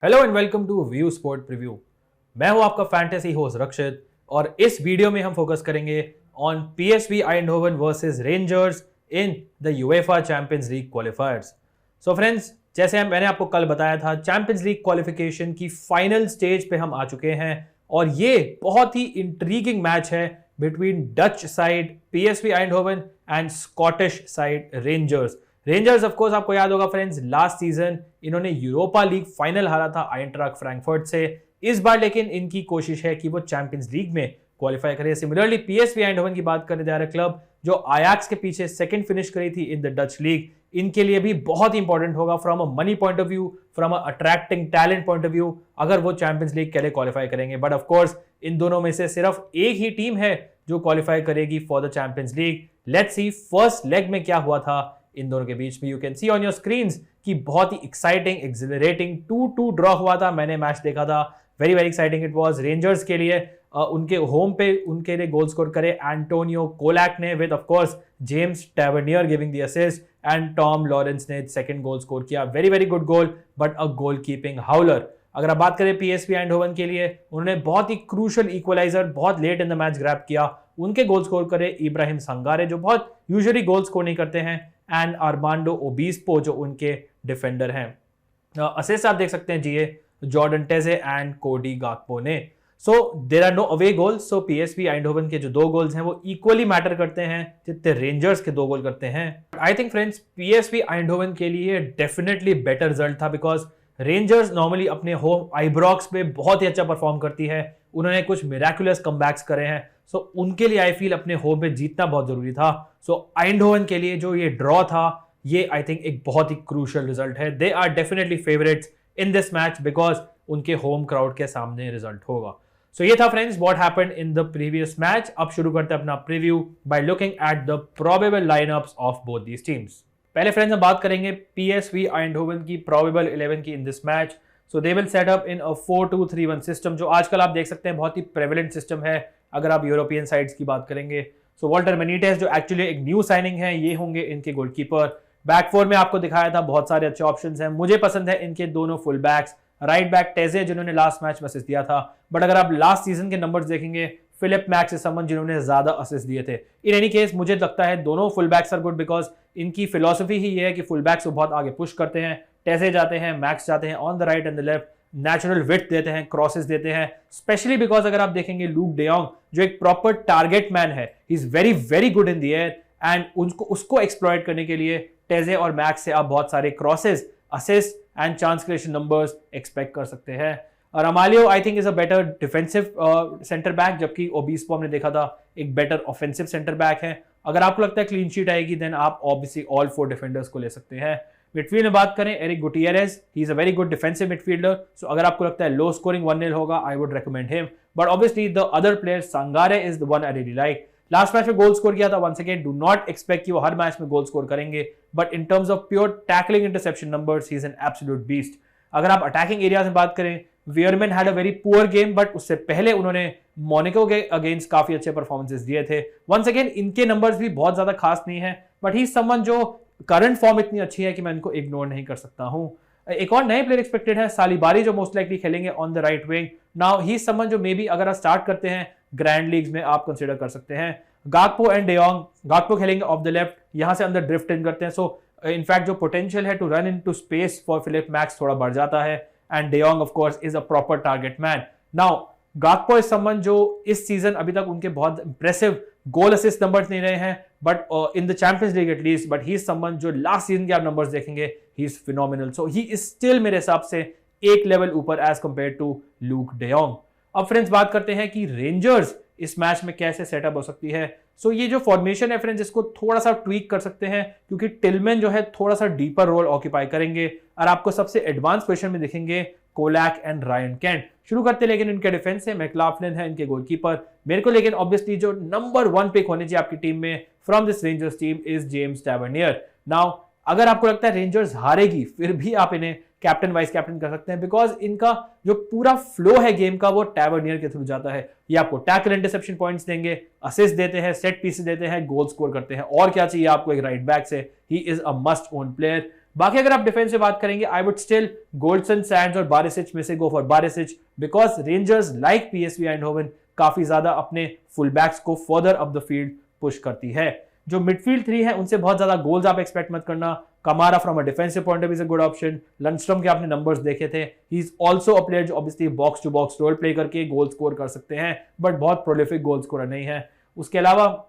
Hello and welcome to view sport preview. मैं हूं आपका फैंटेसी होस्ट रक्षित और इस वीडियो में हम फोकस करेंगे on PSV Eindhoven versus rangers in the UEFA champions league क्वालिफायर्स। So friends, जैसे मैंने आपको कल बताया था, चैंपियंस लीग क्वालिफिकेशन की फाइनल स्टेज पे हम आ चुके हैं और ये बहुत ही इंट्रीगिंग मैच है between Dutch side PSV Eindhoven and Scottish side rangers. Rangers of course आपको याद होगा फ्रेंड्स, लास्ट सीजन इन्होंने यूरोपा लीग फाइनल हारा था आइंट्राक फ्रैंकफर्ट से। इस बार लेकिन इनकी कोशिश है कि वो चैंपियंस लीग में क्वालिफाई करे। सिमिलरली पीएसवी आइंडहोवन की बात करने जा रहे क्लब जो आयाक्स के पीछे सेकंड फिनिश करी थी इन द डच लीग, इनके लिए भी बहुत इंपॉर्टेंट होगा from a money point of view, from a attracting talent point of view, अगर वो चैंपियंस लीग के लिए क्वालिफाई करेंगे। बट ऑफ कोर्स इन दोनों में से सिर्फ एक ही टीम है जो क्वालिफाई करेगी for the champions league. Let's see first leg में क्या हुआ था इन दोनों के बीच में। You can see on your screens कि बहुत ही एक्साइटिंग, एक्सिलरेटिंग 2-2 ड्रॉ हुआ था। मैंने मैच देखा था, very very exciting it was. Rangers के लिए उनके होम पे उनके लिए गोल स्कोर करे एंटोनियो कोलैक ने, with of course James Tavernier giving the assist, and Tom Lawrence ने सेकंड गोल स्कोर किया। Very very good goal, but a goal keeping howler. अगर आप बात करें पीएसवी आइंडहोवन के लिए, उन्होंने बहुत ही क्रूशल इक्वलाइजर बहुत late in the match grab किया। उनके गोल स्कोर करे इब्राहिम संगारे जो बहुत यूजुअली गोल स्कोर नहीं करते हैं, एंड आर्मांडो ओबीस्पो जो उनके डिफेंडर हैं। असिस्ट आप देख सकते हैं जीए जॉर्डन टेजे एंड कोडी गाकपो ने। So there are no away goals. So PSV Eindhoven के जो 2 गोल्स हैं वो इक्वली मैटर करते हैं जितने रेंजर्स के 2 गोल करते हैं। I think friends PSV Eindhoven के लिए डेफिनेटली बेटर रिजल्ट था, बिकॉज रेंजर्स नॉर्मली अपने होम आइब्रॉक्स पे बहुत ही अच्छा परफॉर्म करती है। उन्होंने कुछ मिराकुलस कमबैक्स करे हैं, सो उनके लिए आई फील अपने होम पे जीतना बहुत जरूरी था। सो आइंडहोवन के लिए जो ये ड्रॉ था, ये आई थिंक एक बहुत ही क्रूशियल रिजल्ट है। They are definitely favourites in this match because उनके होम क्राउड के सामने रिजल्ट होगा। सो ये था friends what happened in the previous match. अब शुरू करते हैं अपना preview by looking at the probable lineups of both these teams. पहले फ्रेंड्स हम बात करेंगे पीएसवी आइंडहोवन की प्रोबेबल 11 की in this match. So they will set up in a 4-2-3-1 system, जो आजकल आप देख सकते हैं बहुत ही प्रेवलेंट सिस्टम है अगर आप यूरोपियन साइड्स की बात करेंगे। सो वॉल्टर बेनिटेज जो एक्चुअली एक न्यू साइनिंग है, ये होंगे इनके गोलकीपर। बैक फोर में आपको दिखाया था बहुत सारे अच्छे ऑप्शंस हैं। मुझे पसंद है इनके दोनों फुल बैक्स। राइट बैक टेजे जिन्होंने लास्ट मैच में असिस्ट दिया था, बट अगर आप लास्ट सीजन के नंबर्स देखेंगे फिलिप मैक्स इज समवन जिन्होंने ज्यादा असिस्ट दिए थे। इन एनी केस मुझे लगता है दोनों full backs are good because इनकी फिलॉसफी ही ये है कि फुल बैक्स को बहुत आगे पुश करते हैं। टेजे जाते हैं, मैक्स जाते हैं on the right and the left, natural width देते हैं, क्रॉसेस देते हैं। स्पेशली बिकॉज अगर आप देखेंगे लूक डेयोंग जो एक प्रॉपर टारगेट मैन है, he is very very good in the air, and उसको एक्सप्लॉइट करने के लिए टेजे और मैक्स से आप बहुत सारे crosses, assist and chance creation numbers expect कर सकते हैं। Ramalho I think is a better defensive centre back, जबकि ओबीस्पो हमने देखा था एक बेटर ऑफेंसिव सेंटर बैक है। अगर आपको लगता है क्लीन शीट आएगी देन आप ऑब्वियसली ऑल 4 डिफेंडर्स को ले सकते हैं। मिडफील्ड में बात करें, Erick Gutierrez, he is a very good defensive midfielder. So अगर आपको लगता है लो स्कोरिंग 1-0 होगा, I would recommend him. But obviously the other player Sangare is the one I really like. Last match में goal score किया था। Once again do not expect कि वो हर मैच में गोल स्कोर करेंगे, but in terms of pure tackling interception numbers he is an absolute beast. अगर आप attacking areas में बात करें, Veerman had a very poor game, but उससे पहले उन्होंने मोनाको के अगेंस्ट काफी अच्छे परफॉर्मेंसेस दिए थे। वंस अगेन इनके नंबर्स भी बहुत ज्यादा खास नहीं है, बट ही समवन जो करंट फॉर्म इतनी अच्छी है कि मैं इनको इग्नोर नहीं कर सकता हूं। एक और नए प्लेयर एक्सपेक्टेड है सालिबारी, जो मोस्ट लाइकली खेलेंगे on the right wing. Now he someone जो मे बी अगर आप स्टार्ट करते हैं ग्रैंड लीग्स में आप कंसीडर कर सकते हैं। गाकपो एंड डेयोंग, गाकपो खेलेंगे ऑफ द लेफ्ट, यहां से अंदर ड्रिफ्ट इन करते हैं। सो इनफैक्ट जो पोटेंशियल है to run into space for Philipp Max थोड़ा बढ़ जाता है, and de Jong of course is a proper target man. Now Gakpo is someone जो इस सीजन अभी तक उनके बहुत इंप्रेसिव गोल असिस्ट नंबर्स नहीं रहे हैं, but in the champions league at least, but he is someone जो लास्ट सीजन के आप नंबर्स देखेंगे he is phenomenal. So he is still मेरे हिसाब से एक लेवल ऊपर एज कंपेयर टू लूक डेयोंग। अब फ्रेंड्स बात करते हैं कि रेंजर्स इस मैच में कैसे सेटअप हो सकती है। सो ये जो फॉर्मेशन है फ्रेंड्स, इसको थोड़ा सा ट्वीक कर सकते हैं क्योंकि टिलमैन जो है थोड़ा सा डीपर रोल ऑक्यूपाई करेंगे, और आपको सबसे एडवांस पोजीशन में दिखेंगे कोलैक एंड रायन कैंट। शुरू करते हैं लेकिन इनके डिफेंस से मैकलाफ्लिन है इनके गोलकीपर। मेरे को लेकिन ऑब्वियसली जो नंबर 1 पिक होनी चाहिए आपकी टीम में from this rangers team is James Tavernier. Now अगर आपको लगता है रेंजर्स हारेगी, फिर भी आप इन्हें कैप्टन वाइस कैप्टन कर सकते हैं, बिकॉज इनका जो पूरा फ्लो है गेम का वो टैवर्नियर के थ्रू जाता है। ये आपको टैकल इंटरसेप्शन पॉइंट्स देंगे, असिस्ट देते हैं, सेट पीसेस देते हैं, गोल स्कोर करते हैं। और क्या चाहिए आपको एक राइट बैक से? He is a must own player. बाकी अगर आप डिफेंस से बात करेंगे, I would still Goldson Sands और बारिसिच में से go for Barisic, because Rangers like PSV Eindhoven काफी ज्यादा अपने फुल बैक्स को further up the field push करती है। जो मिडफील्ड थ्री है उनसे बहुत ज्यादा गोल्स आप एक्सपेक्ट मत करना। Kamara from a defensive point of view is a good option. Lundstram के आपने नंबर्स देखे थे, he is also a player जो obviously box to box role play करके गोल स्कोर कर सकते हैं, बट बहुत प्रोलिफिक गोल स्कोरर नहीं है। उसके अलावा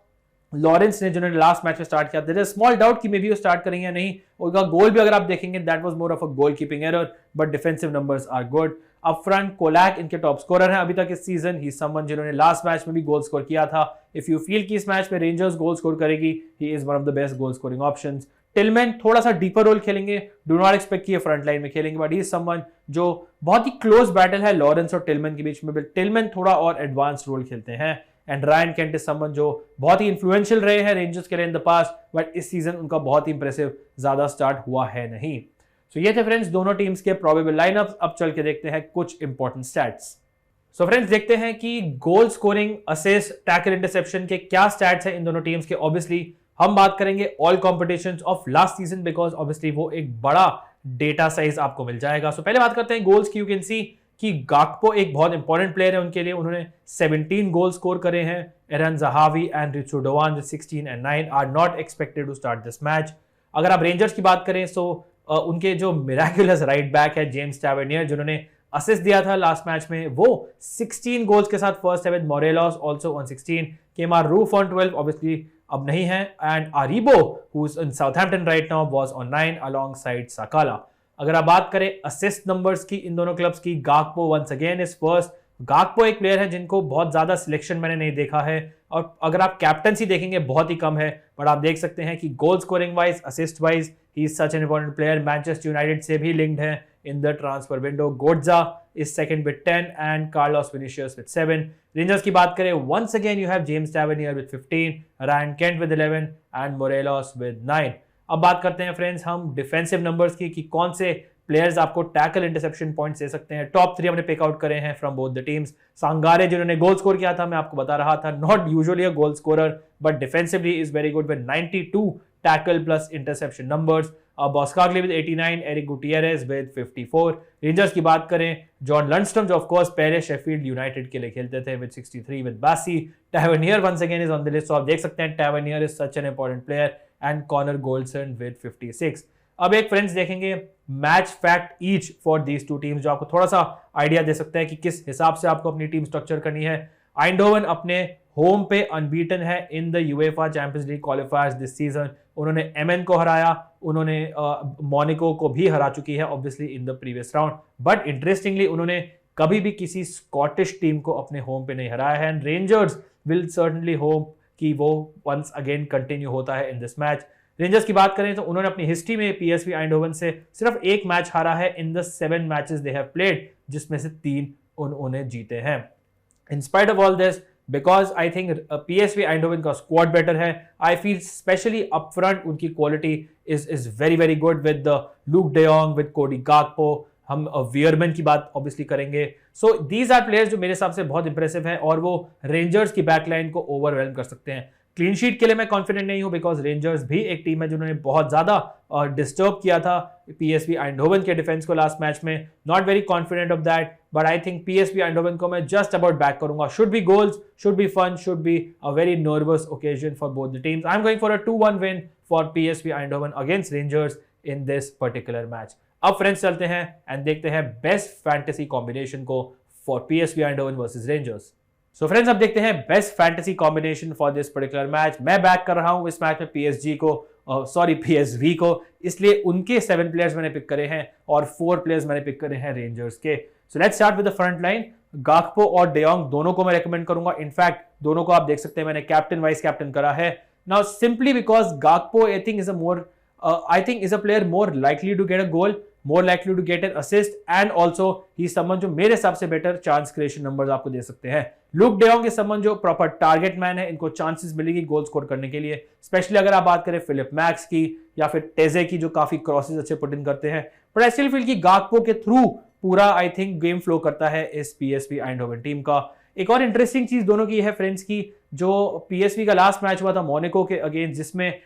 लॉरेंस ने जिन्होंने लास्ट मैच में स्टार्ट किया, देयर इज स्मॉल डाउट कि मे बी वो स्टार्ट करेंगे या नहीं। उनका गोल भी अगर आप देखेंगे that was more of a goal keeping error, but defensive numbers are good. Up front Colak इनके टॉप स्कोरर हैं अभी तक इस सीजन। ही समवन जिन्होंने लास्ट मैच में भी गोल स्कोर किया था। इफ यू फील कि इस मैच में रेंजर्स गोल स्कोर करेगी, he is one of the best goal scoring options. Tillman थोड़ा सा डीपर रोल खेलेंगे, डू नॉट एक्सपेक्ट कि ये फ्रंट लाइन में खेलेंगे, बट ही इज समवन जो बहुत ही क्लोज बैटल है लॉरेंस और टिलमैन के बीच में, बट टिलमैन थोड़ा और एडवांस रोल खेलते हैं। And Ryan Kent is someone जो बहुत ही इन्फ्लुएंशियल रहे हैं रेंजर्स के लिए इन द पास्ट, बट इस सीजन उनका बहुत ही इंप्रेसिव ज्यादा स्टार्ट हुआ है नहीं। सो ये थे फ्रेंड्स दोनों टीम्स के प्रोबेबल लाइनअप्स। अब चल के देखते हैं कुछ इंपॉर्टेंट स्टैट्स। सो फ्रेंड्स देखते हैं कि goal scoring, assist, tackle, interception के क्या स्टैट्स हैं इन दोनों टीम्स के। ऑब्वियसली हम बात करेंगे all competitions of last season, because obviously वो एक बड़ा डेटा साइज आपको मिल जाएगा। सो पहले बात करते हैं गोल्स की। यू कैन सी कि गाकपो एक बहुत इंपॉर्टेंट प्लेयर है उनके लिए, उन्होंने 17 गोल स्कोर करे हैं। एरन ज़हावी एंड रिचो डोवान जो 16 and 9 are not expected to start this match. अगर आप रेंजर्स की बात करें सो उनके जो मिराकुलस राइट बैक है जेम्स टैवर्नियर, जिन्होंने असिस्ट दिया था लास्ट मैच में, वो 16 गोल्स के साथ फर्स्ट है with Morelos also on 16। Kemar Roofe on 12 obviously अब नहीं है, and Aribo who is in Southampton right now was on 9 alongside Sakala. अगर आप बात करें असिस्ट नंबर्स की इन दोनों क्लब्स की, Gakpo once again is first. Gakpo एक प्लेयर है जिनको बहुत ज्यादा सिलेक्शन मैंने नहीं देखा है, और अगर आप कैप्टनसी देखेंगे बहुत ही कम है, बट आप देख सकते हैं कि goal scoring wise, assist wise he is such an important player. Manchester United से भी लिंक्ड है in the transfer window. Gotze is second with 10 and Carlos Vinicius with 7। Rangers की बात करें, once again you have James Tavernier with 15, Ryan Kent with 11 and Morelos with 9। अब बात करते हैं फ्रेंड्स हम डिफेंसिव नंबर्स की कि कौन से प्लेयर्स आपको टैकल इंटरसेप्शन पॉइंट्स दे सकते हैं। टॉप 3 हमने पिक आउट करे हैं फ्रॉम बोथ द टीम्स। सांगारे जिन्होंने गोल स्कोर किया था, मैं आपको बता रहा था, not usually a goal scorer but defensively is very good with 92 tackle plus interception numbers. Boscagli with 89, Erick Gutierrez with 54। Rangers की बात करें, जॉन लंडस्ट्रॉम जो ऑफ कोर्स पहले शेफील्ड यूनाइटेड के लिए खेलते थे with 63 with Bassey. Tavernier once again is on the list, so आप देख सकते हैं Tavernier is such an important player, and Connor Goldson with 56। अब एक फ्रेंड्स देखेंगे match fact each for these two teams, जो आपको थोड़ा सा आइडिया दे सकता है कि किस हिसाब से आपको अपनी टीम स्ट्रक्चर करनी है। आइंडहोवन अपने होम पे अनबीटन है in the UEFA champions league क्वालिफायर्स this season. उन्होंने एमएन को हराया, उन्होंने मोनाको को भी हरा चुकी है obviously in the previous round, but interestingly उन्होंने कभी भी किसी स्कॉटिश टीम को अपने होम पे नहीं हराया है। And rangers will certainly hope कि वो वंस अगेन कंटिन्यू होता है इन दिस मैच। रेंजर्स की बात करें तो उन्होंने अपनी हिस्ट्री में पीएसवी आइंडहोवन से सिर्फ एक मैच हारा है in the 7 matches they have played, जिसमें से 3 उन्होंने जीते हैं। In spite of all this, because I think PSV Eindhoven का स्क्वाड बेटर है, I feel specially up front उनकी quality is very very good with Luuk de Jong, with Cody Gakpo, हम वियरमैन की बात ऑब्वियसली करेंगे। सो दीज आर प्लेयर्स जो मेरे हिसाब से बहुत इंप्रेसिव हैं और वो रेंजर्स की बैकलाइन को ओवरवेल्म कर सकते हैं। क्लीन शीट के लिए मैं कॉन्फिडेंट नहीं हूं, बिकॉज रेंजर्स भी एक टीम है जिन्होंने बहुत ज्यादा डिस्टर्ब किया था पीएसवी आइंडहोवन के डिफेंस को लास्ट मैच में। Not very confident of that, but I think PSV Eindhoven को मैं जस्ट अबाउट बैक करूंगा। Should be goals, should be fun, should be a very nervous occasion for both the teams. I am going for a 2-1 win for PSV Eindhoven against Rangers in this particular match. अब friends चलते हैं and देखते हैं best fantasy combination को for PSV Eindhoven versus rangers. So friends अब देखते हैं best fantasy combination for this particular match. मैं बैक कर रहा हूं इस मैच में पीएसवी को, इसलिए उनके 7 प्लेयर्स मैंने पिक करे हैं और 4 प्लेयर्स मैंने पिक करे हैं रेंजर्स के। So let's start with the front line. गाकपो और डे जॉन्ग दोनों को मैं रेकमेंड करूंगा। इनफैक्ट दोनों को आप देख सकते हैं मैंने कैप्टन वाइस कैप्टन करा है। Now simply because Gakpo I think is a player more likely to get a goal, more likely to get an assist, and also he is someone जो मेरे हिसाब से बेटर चांस क्रिएशन नंबर्स आपको दे सकते हैं। Look day जॉन्ग is someone जो proper target man है, इनको चांसेस मिलेगी गोल स्कोर करने के लिए, स्पेशली अगर आप बात करें फिलिप मैक्स की या फिर टेजे की जो काफी क्रॉसेस अच्छे पुट इन करते हैं। बट आई स्टिल फील कि गाकपो के थ्रू पूरा आई थिंक गेम फ्लो करता है इस पीएसवी आइंडहोवन टीम का। एक और इंटरेस्टिंग चीज दोनों की है फ्रेंड्स की, जो पीएसवी का लास्ट मैच हुआ था मोनाको के अगेंस्ट, जिसमें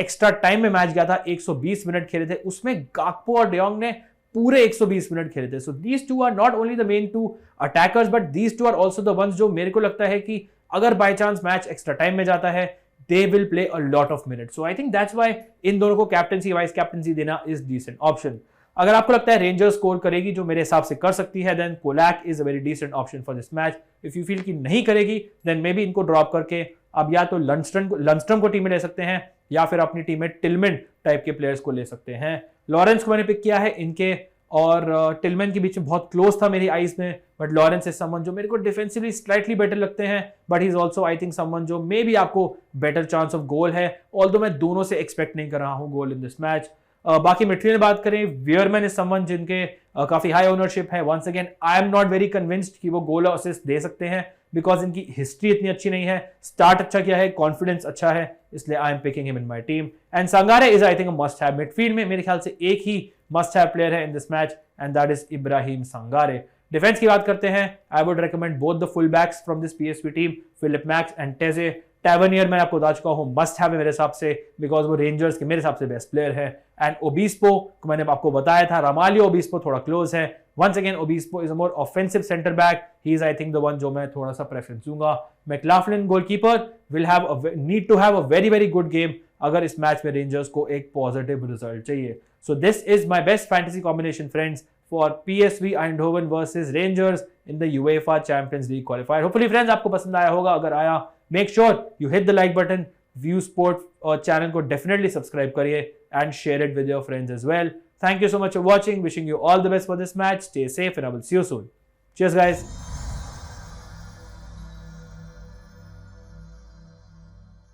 एक्स्ट्रा टाइम में मैच गया था, 120 मिनट खेले थे, उसमें गाकपो और डियोंग ने पूरे 120 मिनट खेले थे. So these two are not only the main two attackers but these two are also the ones जो मेरे को लगता है कि अगर by chance match extra time में जाता है they will play a lot of minutes. So I think that's why इन दोनों को कैप्टनसी वाइस कैप्टनसी देना is decent option. अगर आपको लगता है रेंजर्स स्कोर करेगी, जो मेरे हिसाब से कर सकती है, then Colak is a very decent option for this match. If you feel कि नहीं करेगी देन मे बी इनको ड्रॉप करके अब या तो लंस्ट्रम को टीम में ले सकते हैं या फिर अपनी टीम में टिलमैन टाइप के प्लेयर्स को ले सकते हैं. लॉरेंस को मैंने पिक किया है, इनके और टिलमैन के बीच में बहुत क्लोज था मेरी आईज में, बट लॉरेंस इज समवन जो मेरे को डिफेंसिवली स्लाइटली बेटर लगते हैं, but he is also I think someone जो मे बी आपको बेटर चांस ऑफ गोल है, ऑल्दो मैं दोनों से एक्सपेक्ट नहीं कर रहा हूं गोल इन दिस मैच. बाकी मिडफील्ड में बात करें, वियरमैन इज समवन जिनके काफी हाई ओनरशिप है. Once again I am not very convinced कि वो गोल और असिस्ट दे सकते हैं बिकॉज इनकी हिस्ट्री इतनी अच्छी नहीं है. स्टार्ट अच्छा किया है, कॉन्फिडेंस अच्छा है, इसलिए I am picking him in my team. And Sangare is I think must have. Midfield में मेरे ख्याल से एक ही मस्ट हैव प्लेयर है in this match and that is Ibrahim Sangare. Defence की बात करते हैं, I would recommend both the full backs from this PSV team, Philipp Max and Teze. Tavernier मैं आपको बता चुका हूं मस्ट हैव है मेरे हिसाब से बिकॉज वो रेंजर्स के मेरे हिसाब से बेस्ट प्लेयर है. एंड ओबिस्पो को मैंने आपको बताया था, रामालियो ओबिस्पो थोड़ा क्लोज है. Once again Obispo is a more offensive centre back, he is I think the one जो मैं थोड़ा सा प्रेफरेंस दूंगा. McLaughlin goalkeeper will have need to have a very very good game अगर इस match में रेंजर्स को एक पॉजिटिव रिजल्ट चाहिए. So this is my best fantasy combination friends for PSV Eindhoven versus Rangers in the UEFA Champions League qualifier. Hopefully friends आपको पसंद आया होगा. अगर आया make sure you hit the like button, view sport और channel को definitely subscribe करिए and share it with your friends as well. Thank you so much for watching. Wishing you all the best for this match. Stay safe and I will see you soon. Cheers guys.